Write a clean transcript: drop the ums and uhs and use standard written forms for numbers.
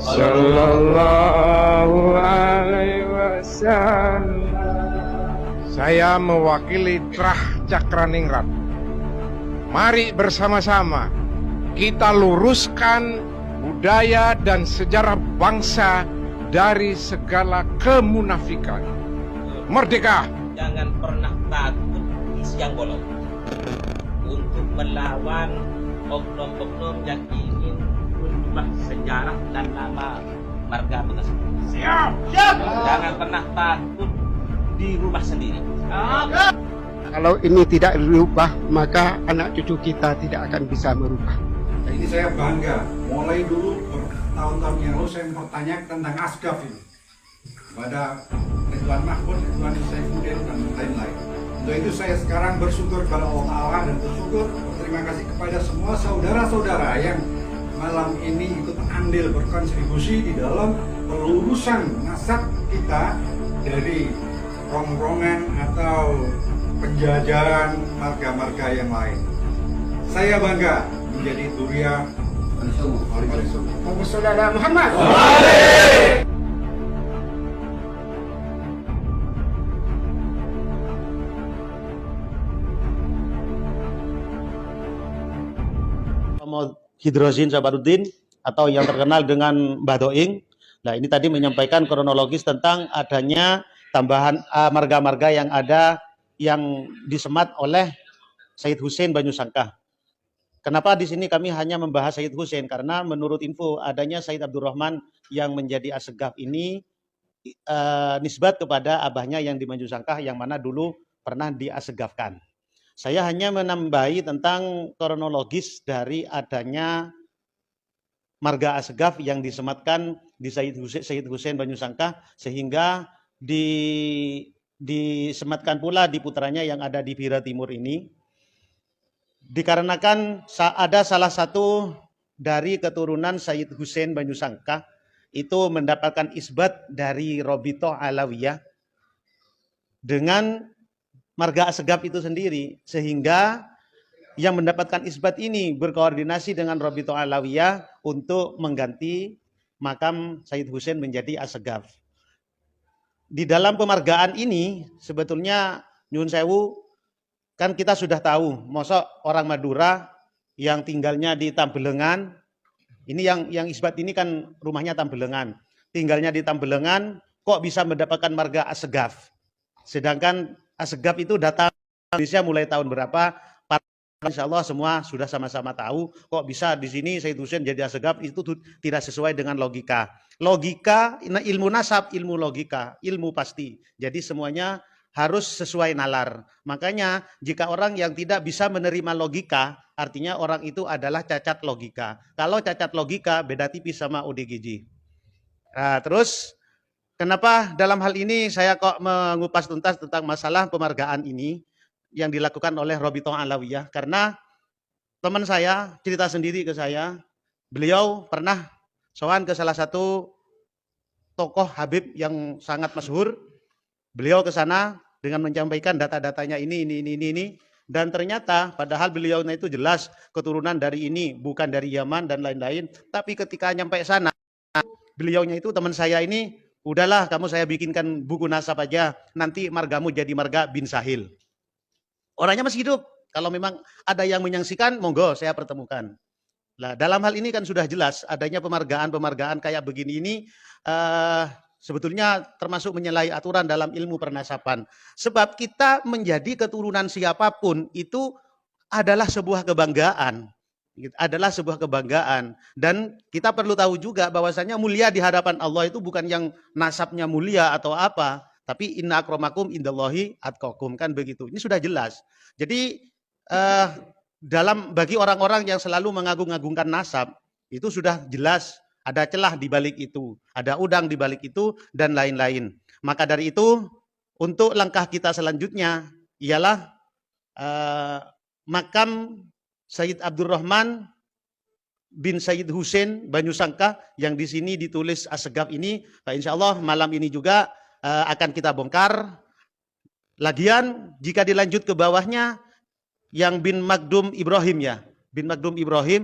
Sallallahu alaihi wasallam. Saya mewakili Trah Cakraningrat. Mari bersama-sama kita luruskan budaya dan sejarah bangsa dari segala kemunafikan. Merdeka! Jangan pernah takut di siang bolong untuk melawan oknum-oknum yang ingin merubah sejarah dan nama marga Bekasi. Siap! Jangan pernah takut di rumah sendiri. Kalau ini tidak dirubah, maka anak cucu kita tidak akan bisa merubah. Nah, ini saya bangga. Mulai dulu bertahun-tahun yang lalu saya mempertanyakan tentang Asgaf ini pada Ridwan Mahfud, Ridwan Saifuddin dan lain-lain. Untuk itu saya sekarang bersyukur kepada Allah Ta'ala dan berterima kasih kepada semua saudara-saudara yang malam ini ikut andil berkontribusi di dalam pelurusan nasab kita dari rongrongan atau penjajahan marga-marga yang lain. Saya bangga menjadi Duriya Saudara Muhammad. Hidrozin Sabaruddin atau yang terkenal dengan Mbah Doing. Nah, ini tadi menyampaikan kronologis tentang adanya tambahan marga-marga yang ada yang disemat oleh Sayyid Hussein Banyusangkah. Kenapa di sini kami hanya membahas Sayyid Hussein? Karena menurut info adanya Sayyid Abdurrahman yang menjadi Assegaf ini nisbat kepada abahnya yang di Banyusangkah yang mana dulu pernah diasegafkan. Saya hanya menambahi tentang kronologis dari adanya marga Assegaf yang disematkan di Sayyid Hussein Banyusangkah sehingga disematkan pula di putranya yang ada di Bira Timur ini. Dikarenakan ada salah satu dari keturunan Sayyid Hussein Banyusangkah itu mendapatkan isbat dari Robitoh Alawiyah dengan marga Assegaf itu sendiri, sehingga yang mendapatkan isbat ini berkoordinasi dengan Robitoh Alawiyah untuk mengganti makam Sayyid Hussein menjadi Assegaf. Di dalam pemargaan ini sebetulnya nyun sewu kan kita sudah tahu, mosok orang Madura yang tinggalnya di Tambelengan, ini yang isbat ini kan rumahnya Tambelengan, tinggalnya di Tambelengan kok bisa mendapatkan marga Assegaf, sedangkan Assegaf itu datang ke Indonesia mulai tahun berapa? Insya Allah semua sudah sama-sama tahu. Kok bisa di sini Sayyid Hussein jadi Assegaf, itu tidak sesuai dengan logika. Logika, ilmu nasab, ilmu logika, ilmu pasti. Jadi semuanya harus sesuai nalar. Makanya jika orang yang tidak bisa menerima logika, artinya orang itu adalah cacat logika. Kalau cacat logika beda tipis sama ODGJ. Nah, terus kenapa dalam hal ini saya kok mengupas tuntas tentang masalah pemargaan ini yang dilakukan oleh Robitoh Alawiyah? Karena teman saya cerita sendiri ke saya, beliau pernah sowan ke salah satu tokoh Habib yang sangat masyhur. Beliau ke sana dengan menyampaikan data-datanya ini, dan ternyata padahal beliau itu jelas keturunan dari ini, bukan dari Yaman dan lain-lain. Tapi ketika nyampe sana, beliaunya itu teman saya ini, udahlah kamu saya bikinkan buku nasab aja, nanti margamu jadi marga bin Sahil. Orangnya masih hidup, kalau memang ada yang menyaksikan, monggo saya pertemukan. Nah, dalam hal ini kan sudah jelas adanya pemargaan kayak begini ini sebetulnya termasuk menyalahi aturan dalam ilmu pernasaban. Sebab kita menjadi keturunan siapapun itu adalah sebuah kebanggaan. Adalah sebuah kebanggaan. Dan kita perlu tahu juga bahwasanya mulia di hadapan Allah itu bukan yang nasabnya mulia atau apa, tapi inna akramakum indallahi atqakum, kan begitu. Ini sudah jelas. Jadi bagi orang-orang yang selalu mengagung-agungkan nasab, itu sudah jelas ada celah di balik itu, ada udang di balik itu dan lain-lain. Maka dari itu untuk langkah kita selanjutnya ialah makam Sayyid Abdurrahman bin Sayyid Hussein Banyusangkah yang di sini ditulis Assegaf ini. Nah, insya Allah malam ini juga akan kita bongkar. Lagian jika dilanjut ke bawahnya yang bin Magdum Ibrahim ya, bin Magdum Ibrahim